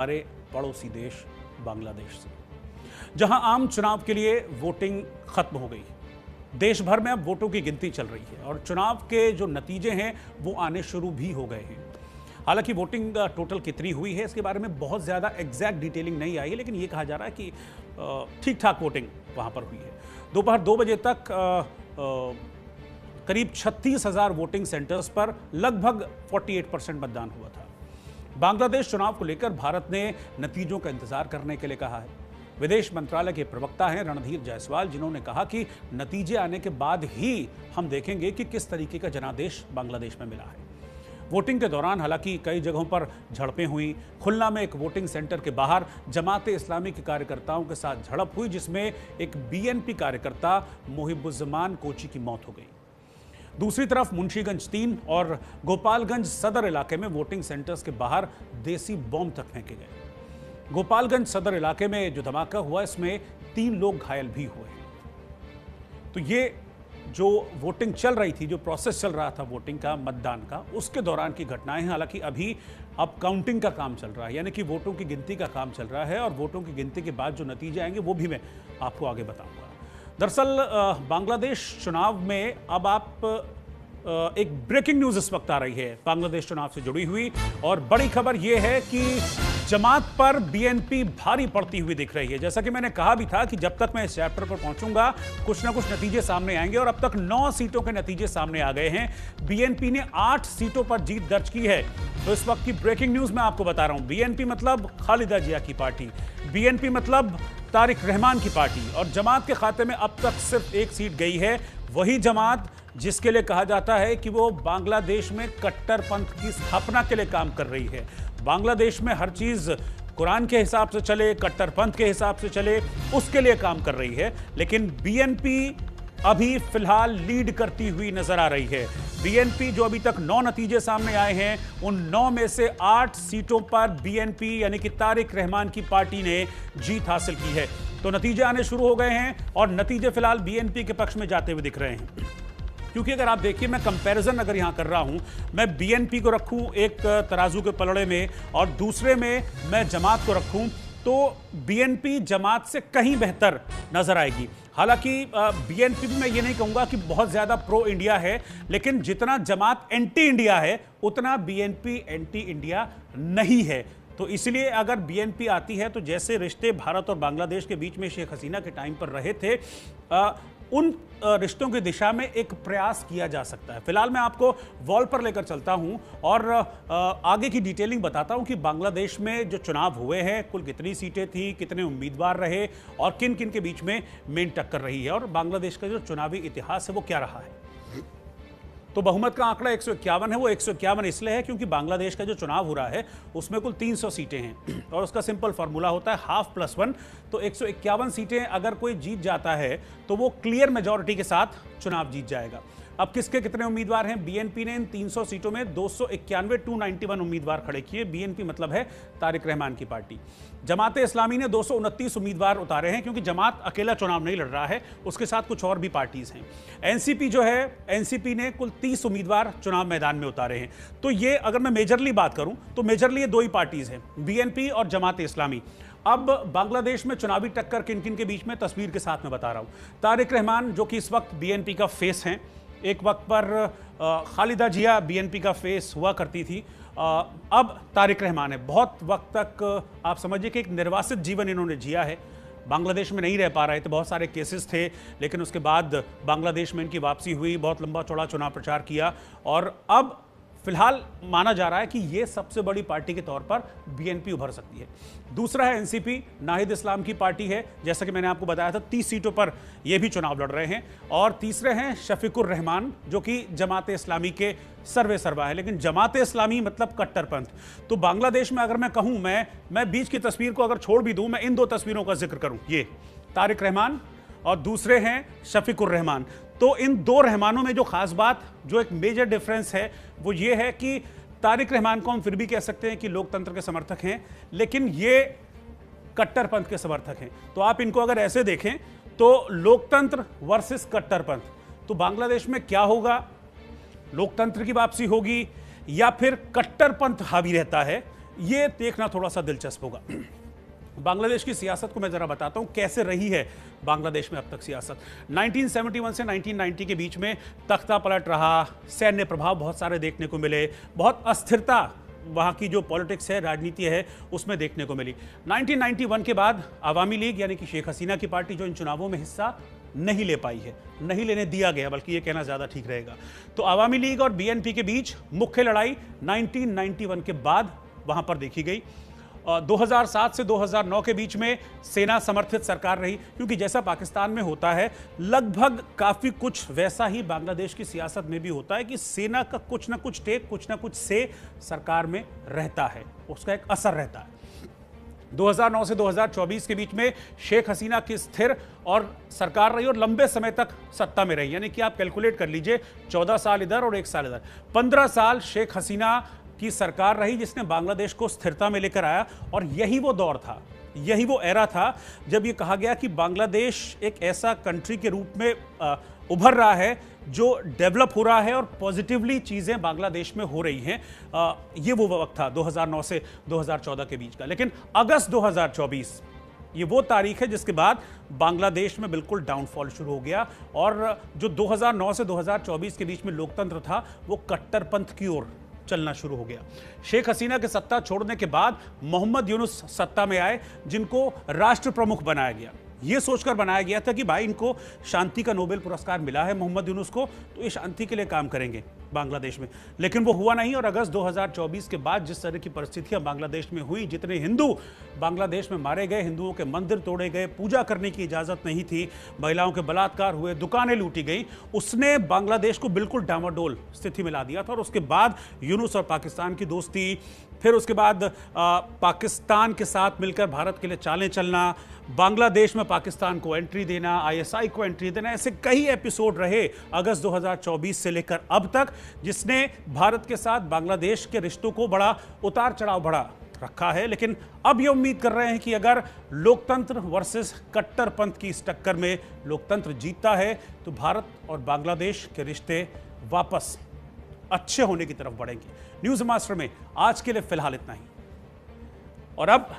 हमारे पड़ोसी देश बांग्लादेश से, जहां आम चुनाव के लिए वोटिंग खत्म हो गई है। देश भर में अब वोटों की गिनती चल रही है और चुनाव के जो नतीजे हैं वो आने शुरू भी हो गए हैं। हालांकि वोटिंग टोटल कितनी हुई है इसके बारे में बहुत ज़्यादा एग्जैक्ट डिटेलिंग नहीं आई है, लेकिन ये कहा जा रहा है कि ठीक ठाक वोटिंग वहां पर हुई है। दोपहर 2 बजे तक करीब 36,000 वोटिंग सेंटर्स पर लगभग 48% मतदान हुआ था। बांग्लादेश चुनाव को लेकर भारत ने नतीजों का इंतजार करने के लिए कहा है। विदेश मंत्रालय के प्रवक्ता हैं रणधीर जायसवाल, जिन्होंने कहा कि नतीजे आने के बाद ही हम देखेंगे कि किस तरीके का जनादेश बांग्लादेश में मिला है। वोटिंग के दौरान हालांकि कई जगहों पर झड़पें हुई। खुलना में एक वोटिंग सेंटर के बाहर जमाते इस्लामी के कार्यकर्ताओं के साथ झड़प हुई, जिसमें एक बीएनपी कार्यकर्ता मोहिबुज्जमान कोची की मौत हो गई। दूसरी तरफ मुंशीगंज 3 और गोपालगंज सदर इलाके में वोटिंग सेंटर्स के बाहर देसी बॉम्ब तक फेंके गए। गोपालगंज सदर इलाके में जो धमाका हुआ इसमें 3 लोग घायल भी हुए। तो ये जो वोटिंग चल रही थी, जो प्रोसेस चल रहा था वोटिंग का, मतदान का, उसके दौरान की घटनाएं हैं। हालांकि अभी अब काउंटिंग का काम चल रहा है, यानी कि वोटों की गिनती का काम चल रहा है और वोटों की गिनती के बाद जो नतीजे आएंगे वो भी मैं आपको आगे बताऊंगा। दरअसल बांग्लादेश चुनाव में अब आप एक ब्रेकिंग न्यूज इस वक्त आ रही है बांग्लादेश चुनाव से जुड़ी हुई, और बड़ी खबर यह है कि जमात पर बीएनपी भारी पड़ती हुई दिख रही है। जैसा कि मैंने कहा भी था कि जब तक मैं इस चैप्टर पर पहुंचूंगा कुछ ना कुछ नतीजे सामने आएंगे, और अब तक 9 सीटों के नतीजे सामने आ गए हैं। बीएनपी ने 8 सीटों पर जीत दर्ज की है। तो इस वक्त की ब्रेकिंग न्यूज मैं आपको बता रहा हूं। बीएनपी मतलब खालिदा जिया की पार्टी, बीएनपी मतलब तारिक रहमान की पार्टी, और जमात के खाते में अब तक सिर्फ 1 सीट गई है। वही जमात जिसके लिए कहा जाता है कि वो बांग्लादेश में कट्टरपंथ की स्थापना के लिए काम कर रही है। बांग्लादेश में हर चीज कुरान के हिसाब से चले, कट्टरपंथ के हिसाब से चले, उसके लिए काम कर रही है। लेकिन बीएनपी अभी फिलहाल लीड करती हुई नजर आ रही है। बीएनपी जो अभी तक 9 नतीजे सामने आए हैं, उन 9 में से 8 सीटों पर बीएनपी यानी कि तारिक रहमान की पार्टी ने जीत हासिल की है। तो नतीजे आने शुरू हो गए हैं और नतीजे फिलहाल बीएनपी के पक्ष में जाते हुए दिख रहे हैं। क्योंकि अगर आप देखिए, मैं कंपैरिजन अगर यहां कर रहा हूं, मैं बीएनपी को रखूं एक तराजू के पलड़े में और दूसरे में मैं जमात को रखूं, तो बीएनपी जमात से कहीं बेहतर नजर आएगी। हालांकि बीएनपी भी मैं ये नहीं कहूंगा कि बहुत ज्यादा प्रो इंडिया है, लेकिन जितना जमात एंटी इंडिया है उतना बीएनपी एंटी इंडिया नहीं है। तो इसलिए अगर बीएनपी आती है तो जैसे रिश्ते भारत और बांग्लादेश के बीच में शेख हसीना के टाइम पर रहे थे, उन रिश्तों की दिशा में एक प्रयास किया जा सकता है। फिलहाल मैं आपको वॉल पर लेकर चलता हूं और आगे की डिटेलिंग बताता हूं कि बांग्लादेश में जो चुनाव हुए हैं कुल कितनी सीटें थी, कितने उम्मीदवार रहे और किन किन के बीच में मेन टक्कर रही है, और बांग्लादेश का जो चुनावी इतिहास है वो क्या रहा है। तो बहुमत का आंकड़ा 151 है। वो 151 इसलिए है क्योंकि बांग्लादेश का जो चुनाव हो रहा है उसमें कुल 300 सीटें हैं और उसका सिंपल फार्मूला होता है हाफ प्लस 1। तो 151 सीटें अगर कोई जीत जाता है तो वो क्लियर मेजॉरिटी के साथ चुनाव जीत जाएगा। अब किसके कितने उम्मीदवार हैं? बीएनपी ने इन 300 सीटों में 291 उम्मीदवार खड़े किए। बीएनपी मतलब है तारिक रहमान की पार्टी। जमाते इस्लामी ने 229 उम्मीदवार उतारे हैं, क्योंकि जमात अकेला चुनाव नहीं लड़ रहा है, उसके साथ कुछ और भी पार्टीज हैं। एनसीपी जो है, एनसीपी ने कुल 30 उम्मीदवार चुनाव मैदान में उतारे हैं। तो ये अगर मैं मेजरली बात करूं तो मेजरली ये 2 ही पार्टीज हैं, बीएनपी और जमाते इस्लामी। अब बांग्लादेश में चुनावी टक्कर किन किन के बीच में, तस्वीर के साथ में बता रहा हूं। तारिक रहमान जो कि इस वक्त बीएनपी का फेस हैं, एक वक्त पर खालिदा जिया बीएनपी का फेस हुआ करती थी, अब तारिक रहमान है। बहुत वक्त तक आप समझिए कि एक निर्वासित जीवन इन्होंने जिया है। बांग्लादेश में नहीं रह पा रहे थे, बहुत सारे केसेस थे, लेकिन उसके बाद बांग्लादेश में इनकी वापसी हुई, बहुत लंबा चौड़ा चुनाव प्रचार किया, और अब फिलहाल माना जा रहा है कि ये सबसे बड़ी पार्टी के तौर पर बीएनपी उभर सकती है। दूसरा है एनसीपी, नाहिद इस्लाम की पार्टी है, जैसा कि मैंने आपको बताया था 30 सीटों पर ये भी चुनाव लड़ रहे हैं। और तीसरे हैं शफीकुर रहमान, जो कि जमाते इस्लामी के सर्वे सर्वा है, लेकिन जमाते इस्लामी मतलब कट्टरपंथ। तो बांग्लादेश में अगर मैं कहूँ, मैं बीच की तस्वीर को अगर छोड़ भी दूँ, मैं इन 2 तस्वीरों का जिक्र करूँ, ये तारिक रहमान और दूसरे हैं शफीकुर रहमान। तो इन 2 रहमानों में जो खास बात, जो एक मेजर डिफरेंस है, वो ये है कि तारिक रहमान को हम फिर भी कह सकते हैं कि लोकतंत्र के समर्थक हैं, लेकिन ये कट्टरपंथ के समर्थक हैं। तो आप इनको अगर ऐसे देखें तो लोकतंत्र वर्सेस कट्टरपंथ, तो बांग्लादेश में क्या होगा? लोकतंत्र की वापसी होगी या फिर कट्टरपंथ हावी रहता है, ये देखना थोड़ा सा दिलचस्प होगा। बांग्लादेश की सियासत को मैं जरा बताता हूं कैसे रही है बांग्लादेश में अब तक सियासत। 1971 से 1990 के बीच में तख्ता पलट रहा, सैन्य प्रभाव बहुत सारे देखने को मिले, बहुत अस्थिरता वहाँ की जो पॉलिटिक्स है, राजनीति है, उसमें देखने को मिली। 1991 के बाद अवामी लीग यानी कि शेख हसीना की पार्टी जो इन चुनावों में हिस्सा नहीं ले पाई है, नहीं लेने दिया गया, बल्कि ये कहना ज़्यादा ठीक रहेगा। तो अवामी लीग और बीएनपी के बीच मुख्य लड़ाई 1991 के बाद वहाँ पर देखी गई। 2007 से 2009 के बीच में सेना समर्थित सरकार रही, क्योंकि जैसा पाकिस्तान में होता है लगभग काफ़ी कुछ वैसा ही बांग्लादेश की सियासत में भी होता है कि सेना का कुछ ना कुछ टेक, कुछ ना कुछ से सरकार में रहता है, उसका एक असर रहता है। 2009 से 2024 के बीच में शेख हसीना की स्थिर और सरकार रही और लंबे समय तक सत्ता में रही, यानी कि आप कैलकुलेट कर लीजिए 14 साल इधर और 1 साल इधर, 15 साल शेख हसीना की सरकार रही जिसने बांग्लादेश को स्थिरता में लेकर आया। और यही वो दौर था, यही वो एरा था जब ये कहा गया कि बांग्लादेश एक ऐसा कंट्री के रूप में उभर रहा है जो डेवलप हो रहा है और पॉजिटिवली चीज़ें बांग्लादेश में हो रही हैं। ये वो वक्त था 2009 से 2014 के बीच का। लेकिन अगस्त 2024 ये वो तारीख है जिसके बाद बांग्लादेश में बिल्कुल डाउनफॉल शुरू हो गया और जो 2009 से 2024 के बीच में लोकतंत्र था वो कट्टरपंथ की ओर चलना शुरू हो गया। शेख हसीना के सत्ता छोड़ने के बाद मोहम्मद यूनुस सत्ता में आए, जिनको राष्ट्र प्रमुख बनाया गया। यह सोचकर बनाया गया था कि भाई इनको शांति का नोबेल पुरस्कार मिला है मोहम्मद यूनुस को, तो ये शांति के लिए काम करेंगे बांग्लादेश में। लेकिन वो हुआ नहीं और अगस्त 2024 के बाद जिस तरह की परिस्थितियां बांग्लादेश में हुई, जितने हिंदू बांग्लादेश में मारे गए, हिंदुओं के मंदिर तोड़े गए, पूजा करने की इजाज़त नहीं थी, महिलाओं के बलात्कार हुए, दुकानें लूटी गई, उसने बांग्लादेश को बिल्कुल डामाडोल स्थिति में ला दिया था। और उसके बाद यूनुस और पाकिस्तान की दोस्ती, फिर उसके बाद पाकिस्तान के साथ मिलकर भारत के लिए चालें चलना, बांग्लादेश में पाकिस्तान को एंट्री देना, आईएसआई को एंट्री देना, ऐसे कई एपिसोड रहे अगस्त 2024 से लेकर अब तक, जिसने भारत के साथ बांग्लादेश के रिश्तों को बड़ा उतार चढ़ाव बढ़ा रखा है। लेकिन अब ये उम्मीद कर रहे हैं कि अगर लोकतंत्र वर्सेस कट्टरपंथ की इस टक्कर में लोकतंत्र जीतता है तो भारत और बांग्लादेश के रिश्ते वापस अच्छे होने की तरफ बढ़ेंगे। न्यूज़ मास्टर में आज के लिए फिलहाल इतना ही। और अब